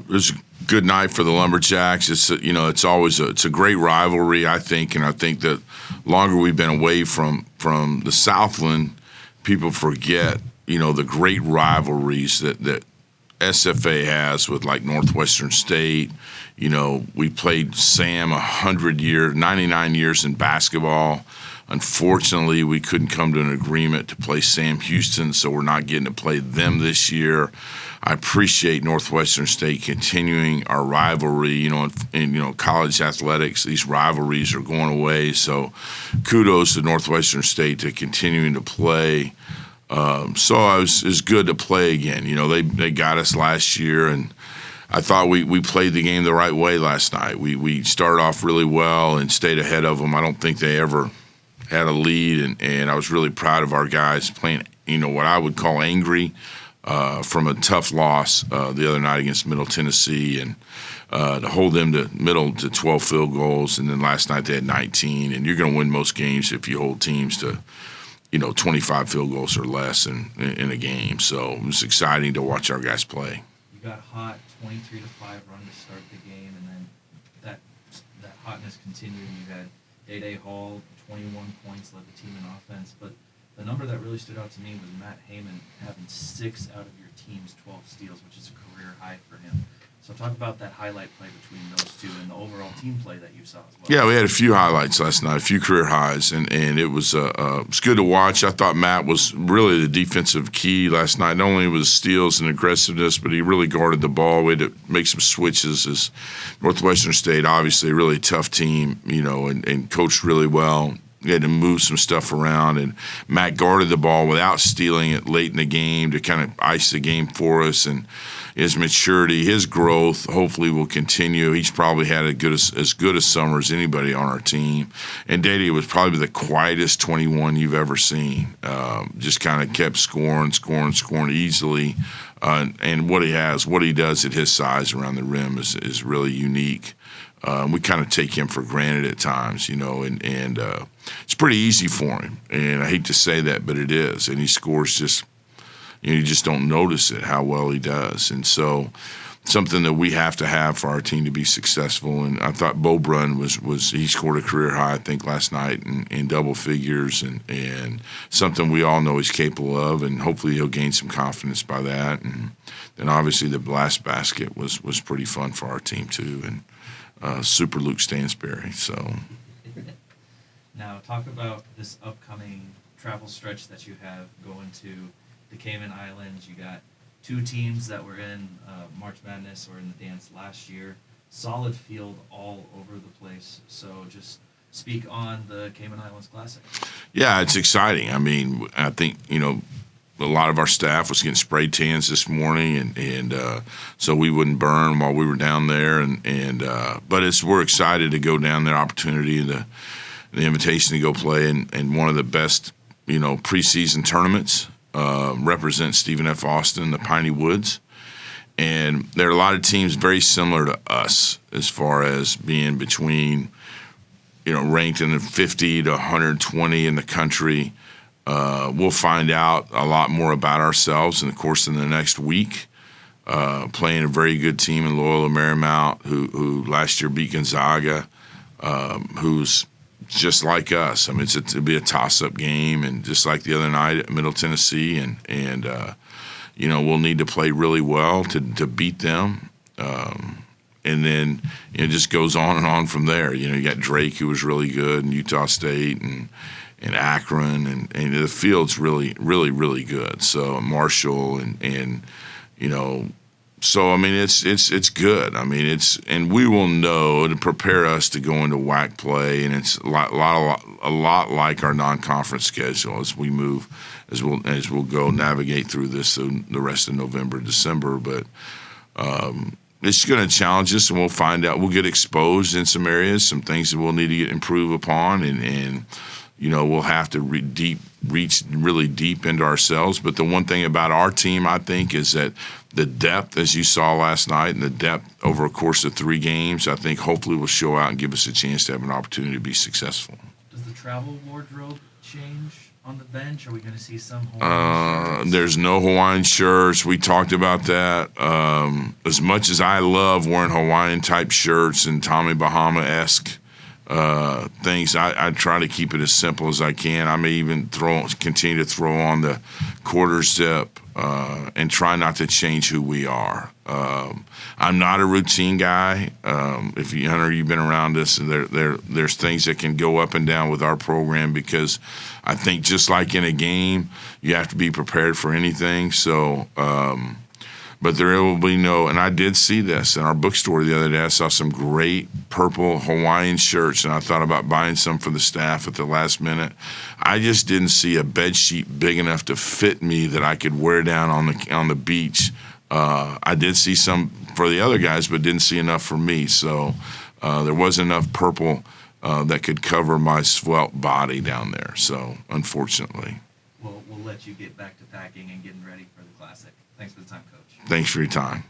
It was a good night for the Lumberjacks. It's always it's a great rivalry, I think, and I think that longer we've been away from the Southland, people forget, the great rivalries that SFA has with like Northwestern State. We played Sam 99 years in basketball. Unfortunately, we couldn't come to an agreement to play Sam Houston, so we're not getting to play them this year. I appreciate Northwestern State continuing our rivalry. In college athletics, these rivalries are going away. So kudos to Northwestern State to continuing to play. So it was good to play again. They got us last year, and I thought we played the game the right way last night. We started off really well and stayed ahead of them. I don't think they ever had a lead, and I was really proud of our guys playing, what I would call angry from a tough loss the other night against Middle Tennessee, and to hold them to 12 field goals, and then last night they had 19, and you're going to win most games if you hold teams to 25 field goals or less in a game. So it was exciting to watch our guys play. You got hot, 23-5 run to start the game, and then that hotness continued. You had Day Hall, 21 points, led the team in offense. But the number that really stood out to me was Matt Heyman having 6 out of your team's 12 steals, which is a career high for him. So talk about that highlight play between those two and the overall team play that you saw as well. Yeah, we had a few highlights last night, a few career highs, and it was good to watch. I thought Matt was really the defensive key last night. Not only was steals and aggressiveness, but he really guarded the ball. We had to make some switches as Northwestern State, obviously a really tough team, and coached really well. We had to move some stuff around, and Matt guarded the ball without stealing it late in the game to kind of ice the game for us. And his maturity, his growth, hopefully will continue. He's probably had as good a summer as anybody on our team. And Dady was probably the quietest 21 you've ever seen. Just kind of kept scoring easily. And what he does at his size around the rim is really unique. We kind of take him for granted at times, and it's pretty easy for him. And I hate to say that, but it is. And he scores just, you just don't notice it, how well he does. And so something that we have to have for our team to be successful. And I thought Bo Brunn he scored a career high, I think, last night in double figures, and something we all know he's capable of, and hopefully he'll gain some confidence by that. And then obviously the last basket was pretty fun for our team too. And Super Luke Stansberry. So now talk about this upcoming travel stretch that you have going to the Cayman Islands. You got 2 teams that were in March Madness or in the dance last year. Solid field all over the place. So just speak on the Cayman Islands Classic. Yeah, it's exciting. I mean, I think, a lot of our staff was getting spray tans this morning, and so we wouldn't burn while we were down there. But we're excited to go down there. Opportunity, the invitation to go play in one of the best, preseason tournaments. Represent Stephen F. Austin, the Piney Woods, and there are a lot of teams very similar to us as far as being between, ranked in the 50 to 120 in the country. We'll find out a lot more about ourselves in the course of the next week. Playing a very good team in Loyola Marymount, who last year beat Gonzaga, who's just like us. I mean, it'll be a toss-up game, and just like the other night at Middle Tennessee, and we'll need to play really well to beat them. And then it just goes on and on from there. You got Drake, who was really good, and Utah State, and Akron, and the field's really, really, really good. So Marshall, so I mean it's good. I mean and we will know to prepare us to go into WAC play, and it's a lot like our non-conference schedule as we move, as we'll go navigate through this the rest of November, December, but. It's going to challenge us, and we'll find out. We'll get exposed in some areas, some things that we'll need to improve upon, and we'll have to reach really deep into ourselves. But the one thing about our team, I think, is that the depth, as you saw last night, and the depth over a course of 3 games, I think hopefully will show out and give us a chance to have an opportunity to be successful. Does the travel wardrobe change on the bench? Are we going to see some Hawaiian shirts? There's no Hawaiian shirts. We talked about that. As much as I love wearing Hawaiian type shirts and Tommy Bahama-esque things, I try to keep it as simple as I can. I may even continue to throw on the quarter zip and try not to change who we are. I'm not a routine guy. If you, Hunter, you've been around us, there's things that can go up and down with our program because I think just like in a game, you have to be prepared for anything. So, but there will be no, and I did see this in our bookstore the other day. I saw some great purple Hawaiian shirts, and I thought about buying some for the staff at the last minute. I just didn't see a bed sheet big enough to fit me that I could wear down on the beach. I did see some for the other guys, but didn't see enough for me. So there wasn't enough purple that could cover my svelte body down there. So unfortunately. We'll let you get back to packing and getting ready for the Classic. Thanks for the time, Coach. Thanks for your time.